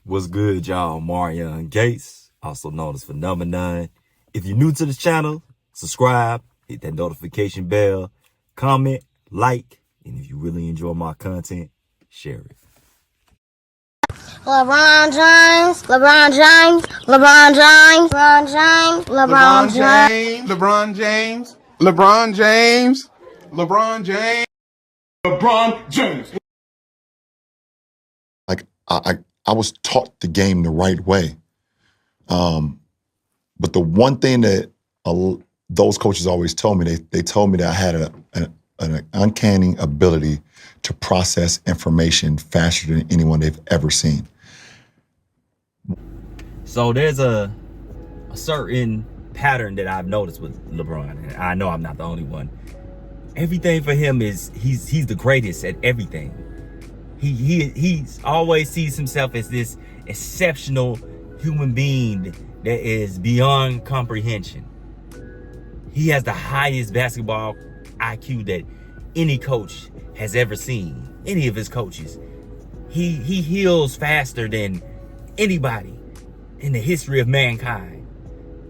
What's good, y'all? Marion Gates, also known as Phenomenon. If you're new to this channel, subscribe, hit that notification bell, comment, like, and if you really enjoy my content, share it. LeBron James, LeBron James, LeBron James, LeBron James, LeBron James, LeBron James, LeBron James, LeBron James, LeBron James. Like I was taught the game the right way. But the one thing that those coaches always told me, they told me that I had an uncanny ability to process information faster than anyone they've ever seen. So there's a certain pattern that I've noticed with LeBron, and I know I'm not the only one. Everything for him is he's the greatest at everything. He always sees himself as this exceptional human being that is beyond comprehension. He has the highest basketball IQ that any coach has ever seen, any of his coaches. He heals faster than anybody in the history of mankind.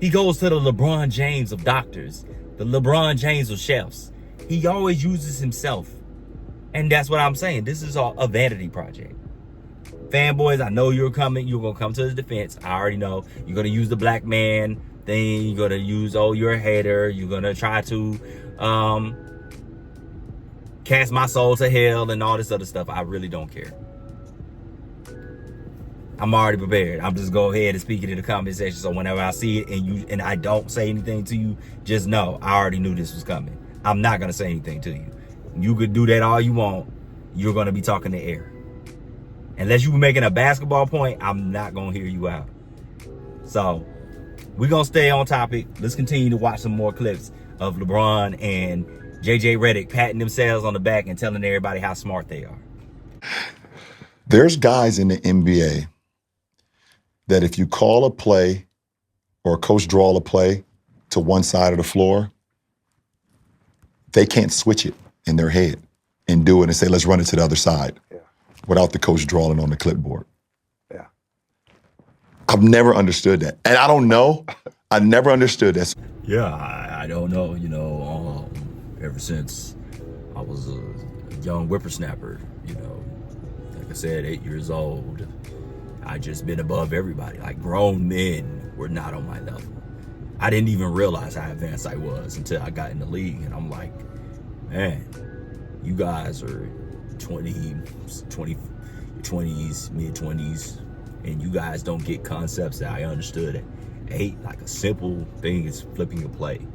He goes to the LeBron James of doctors, the LeBron James of chefs. He always uses himself. And that's what I'm saying. This is all a vanity project. Fanboys, I know you're coming. You're going to come to his defense. I already know. You're going to use the black man thing. You're going to use, oh, you're a hater. You're going to try to cast my soul to hell and all this other stuff. I really don't care. I'm already prepared. I'm just go ahead and speak it in the comment section. So whenever I see it and I don't say anything to you, just know I already knew this was coming. I'm not going to say anything to you. You could do that all you want. You're going to be talking to air. Unless you were making a basketball point, I'm not going to hear you out. So we're going to stay on topic. Let's continue to watch some more clips of LeBron and JJ Redick patting themselves on the back and telling everybody how smart they are. There's guys in the NBA that if you call a play or a coach draw a play to one side of the floor, they can't switch it in their head and do it and say, let's run it to the other side without the coach drawing on the clipboard. Yeah. I've never understood that. And I don't know. I never understood that. Yeah, I don't know. You know, ever since I was a young whippersnapper, you know, like I said, 8 years old, I just been above everybody. Like grown men were not on my level. I didn't even realize how advanced I was until I got in the league. And I'm like, man, you guys are 20s, mid-20s, and you guys don't get concepts that I understood at 8. Like a simple thing is flipping a play.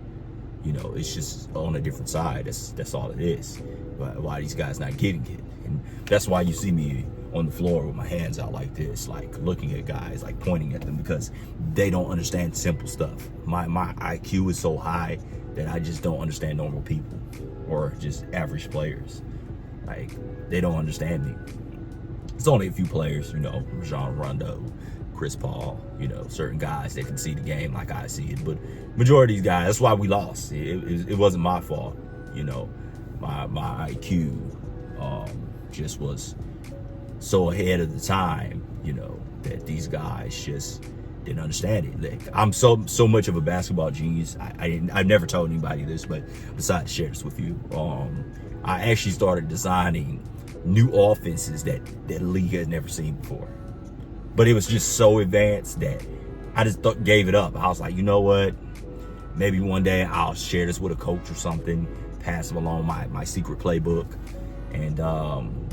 You know, it's just on a different side. That's all it is. But why these guys not getting it? And that's why you see me on the floor with my hands out like this, like looking at guys, like pointing at them, because they don't understand simple stuff. My IQ is so high that I just don't understand normal people or just average players. Like, they don't understand me. It's only a few players, you know, Rajon Rondo, Chris Paul, you know, certain guys that can see the game like I see it. But majority of these guys, that's why we lost. It wasn't my fault, you know. My IQ just was so ahead of the time, you know, that these guys just didn't understand it. Like, I'm so much of a basketball genius. I've never told anybody this, but I decided to share this with you. I actually started designing new offenses that the league has never seen before. But it was just so advanced that I just gave it up. I was like, you know what? Maybe one day I'll share this with a coach or something, pass them along my secret playbook. And,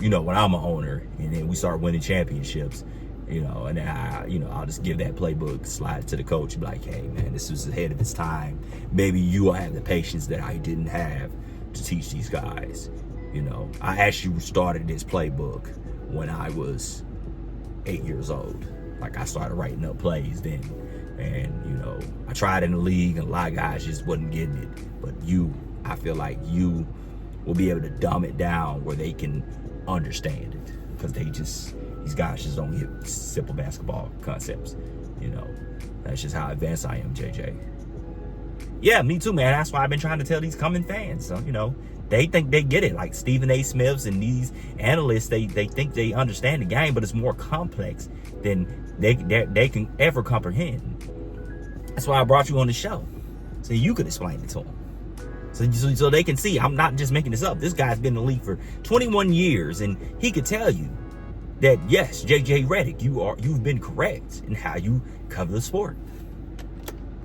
you know, when I'm an owner and then we start winning championships, you know, and I'll just give that playbook, slide it to the coach, and be like, hey, man, this was ahead of its time. Maybe you will have the patience that I didn't have to teach these guys. You know, I actually started this playbook when I was 8 years old. Like, I started writing up plays then. And, you know, I tried in the league and a lot of guys just wasn't getting it. But I feel like you will be able to dumb it down where they can understand it, because these guys just don't get simple basketball concepts. You know, that's just how advanced I am, JJ. Yeah, me too, man. That's why I've been trying to tell these coming fans. So, you know, They think they get it. Like Stephen A. Smiths and these analysts, they think they understand the game, but it's more complex than they can ever comprehend. That's why I brought you on the show, so you could explain it to them. So they can see I'm not just making this up. This guy's been in the league for 21 years, and he could tell you that, yes, JJ Redick, you've been correct in how you cover the sport.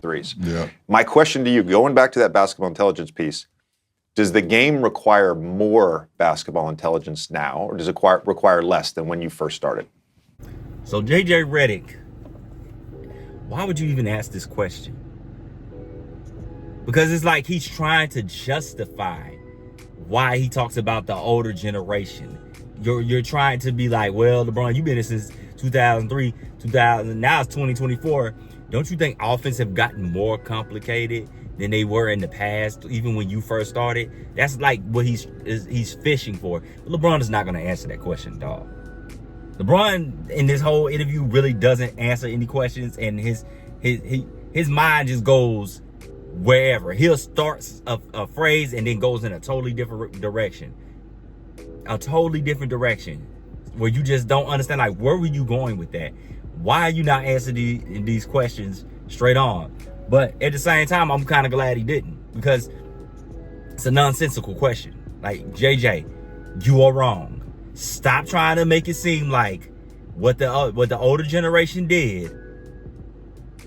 Threes. Yeah. My question to you, going back to that basketball intelligence piece, does the game require more basketball intelligence now, or does it require less than when you first started? So JJ Redick, why would you even ask this question? Because it's like he's trying to justify why he talks about the older generation. You're trying to be like, well, LeBron, you've been here since 2003, 2000, now it's 2024. Don't you think offense have gotten more complicated than they were in the past, even when you first started? That's like what he's fishing for. But LeBron is not going to answer that question, dog. LeBron in this whole interview really doesn't answer any questions, and his mind just goes wherever. He'll start a phrase and then goes in a totally different direction. A totally different direction where you just don't understand, like, where were you going with that? Why are you not answering these questions straight on? But at the same time, I'm kind of glad he didn't, because it's a nonsensical question. Like, JJ, you are wrong. Stop trying to make it seem like what the older generation did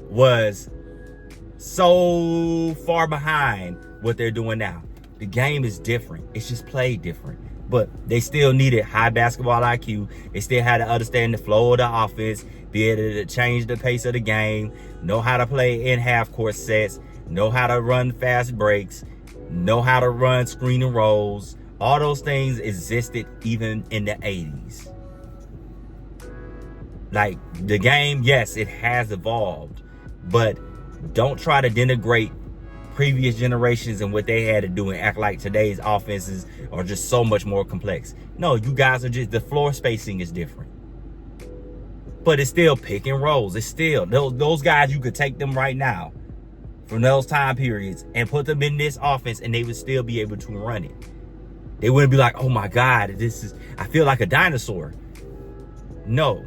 was so far behind what they're doing now. The game is different. It's just played different. But they still needed high basketball IQ. They still had to understand the flow of the offense, be able to change the pace of the game, know how to play in half-court sets, know how to run fast breaks, know how to run screen and rolls. All those things existed even in the 80s. Like, the game, yes, it has evolved, but don't try to denigrate previous generations and what they had to do and act like today's offenses are just so much more complex. No, you guys are just, the floor spacing is different. But it's still pick and rolls. It's still, those guys, you could take them right now from those time periods and put them in this offense and they would still be able to run it. They wouldn't be like, oh my God, I feel like a dinosaur. No.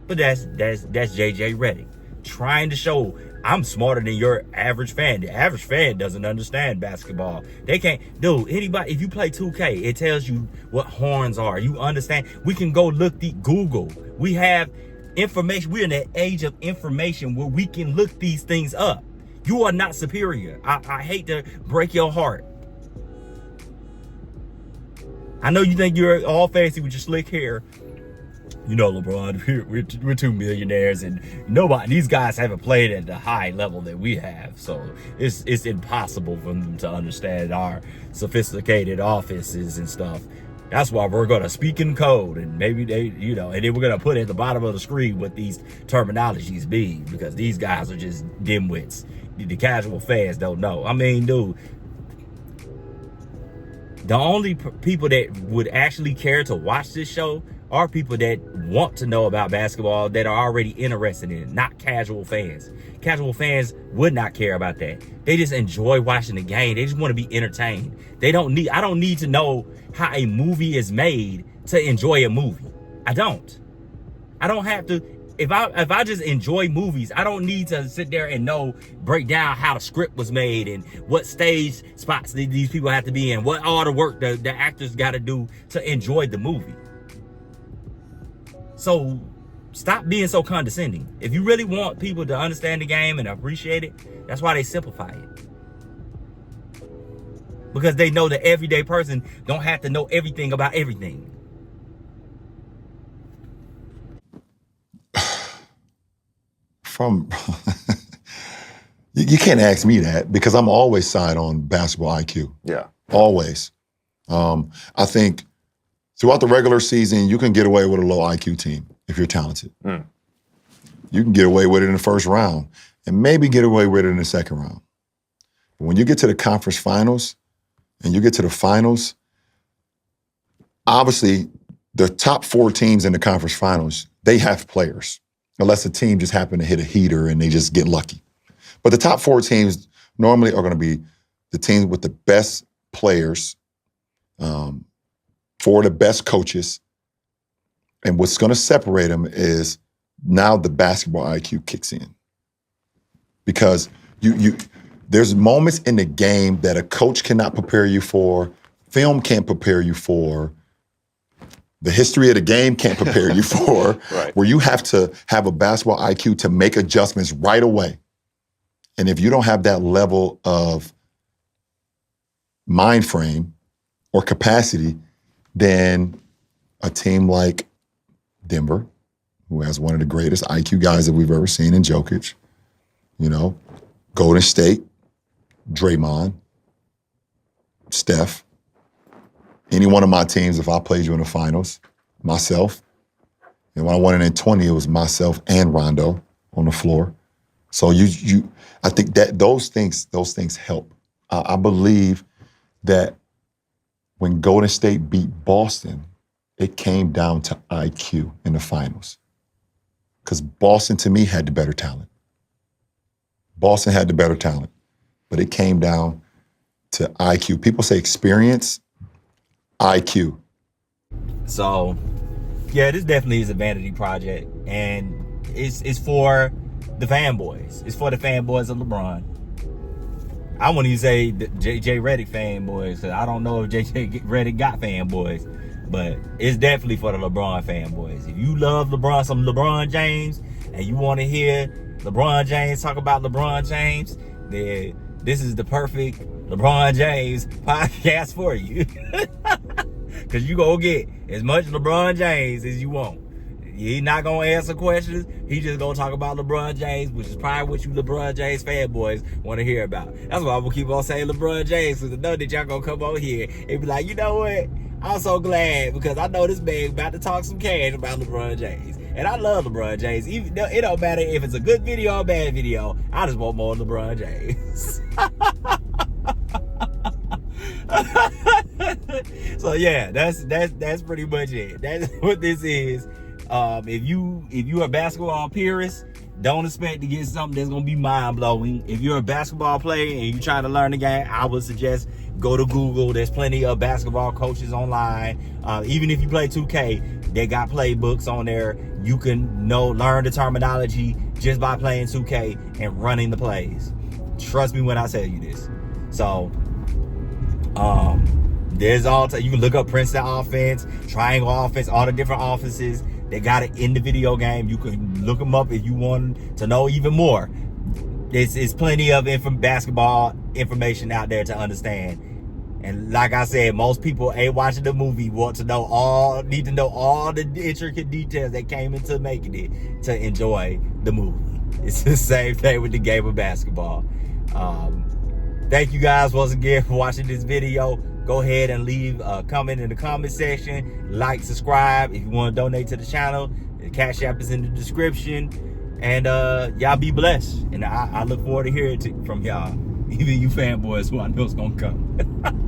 But that's JJ Redick trying to show I'm smarter than your average fan. The average fan doesn't understand basketball. They can't, dude, anybody, if you play 2K, it tells you what horns are. You understand? We can go look Google. We have information. We're in the age of information where we can look these things up. You are not superior. I hate to break your heart. I know you think you're all fancy with your slick hair. You know, LeBron, we're two millionaires, and these guys haven't played at the high level that we have. So it's impossible for them to understand our sophisticated offenses and stuff. That's why we're going to speak in code, and maybe and then we're going to put at the bottom of the screen what these terminologies be, because these guys are just dimwits. The casual fans don't know. I mean, dude, the only people that would actually care to watch this show are people that want to know about basketball, that are already interested in it, not casual fans. Casual fans would not care about that. They just enjoy watching the game. They just want to be entertained. I don't need to know how a movie is made to enjoy a movie. I don't have to. If I just enjoy movies, I don't need to sit there and break down how the script was made and what stage spots these people have to be in, what all the work the actors got to do to enjoy the movie. So stop being so condescending. If you really want people to understand the game and appreciate it, that's why they simplify it. Because they know the everyday person don't have to know everything about everything. You can't ask me that, because I'm always side on basketball IQ. Yeah. Always. I think throughout the regular season, you can get away with a low IQ team if you're talented. You can get away with it in the first round and maybe get away with it in the second round. But when you get to the conference finals and you get to the finals, obviously the top 4 teams in the conference finals, they have players, unless a team just happened to hit a heater and they just get lucky. But the top 4 teams normally are going to be the teams with the best players, 4 of the best coaches. And what's going to separate them is now the basketball IQ kicks in. Because there's moments in the game that a coach cannot prepare you for, film can't prepare you for, the history of the game can't prepare you for, Right. where you have to have a basketball IQ to make adjustments right away. And if you don't have that level of mind frame or capacity, then a team like Denver, who has one of the greatest IQ guys that we've ever seen in Jokic, Golden State, Draymond, Steph, any one of my teams, if I played you in the finals, myself, and when I won it in 20, it was myself and Rondo on the floor. So I think that those things help. I believe that when Golden State beat Boston, it came down to IQ in the finals. Because Boston, to me, had the better talent. Boston had the better talent, but it came down to IQ. People say experience, IQ. So, yeah, this definitely is a vanity project, and it's for the fanboys. It's for the fanboys of LeBron. I wouldn't even say the JJ Redick fanboys, because I don't know if JJ Redick got fanboys, but it's definitely for the LeBron fanboys. If you love LeBron, some LeBron James, and you want to hear LeBron James talk about LeBron James, then this is the perfect LeBron James podcast for you. Because you gonna get as much LeBron James as you want. He's not gonna answer questions. He's just gonna talk about LeBron James, which is probably what you LeBron James fanboys want to hear about. That's why I'm gonna keep on saying LeBron James, because I know that y'all gonna come over here and be like, you know what? I'm so glad, because I know this man about to talk some cash about LeBron James. And I love LeBron James. It don't matter if it's a good video or a bad video. I just want more LeBron James. So yeah, that's pretty much it. That's what this is. If you're a basketball purist, don't expect to get something that's gonna be mind-blowing. If you're a basketball player and you're trying to learn the game, I would suggest go to Google. There's plenty of basketball coaches online. Even if you play 2K, they got playbooks on there. You can learn the terminology just by playing 2K and running the plays. Trust me when I tell you this. So there's you can look up Princeton offense, triangle offense, all the different offenses. They got it in the video game. You can look them up if you want to know even more. There's plenty of basketball information out there to understand. And like I said, most people ain't watching the movie need to know all the intricate details that came into making it to enjoy the movie. It's the same thing with the game of basketball. Thank you guys once again for watching this video. Go ahead and leave a comment in the comment section. Like, subscribe if you want to donate to the channel. The Cash App is in the description. And y'all be blessed. And I look forward to hearing from y'all. Even you fanboys who I know is going to come.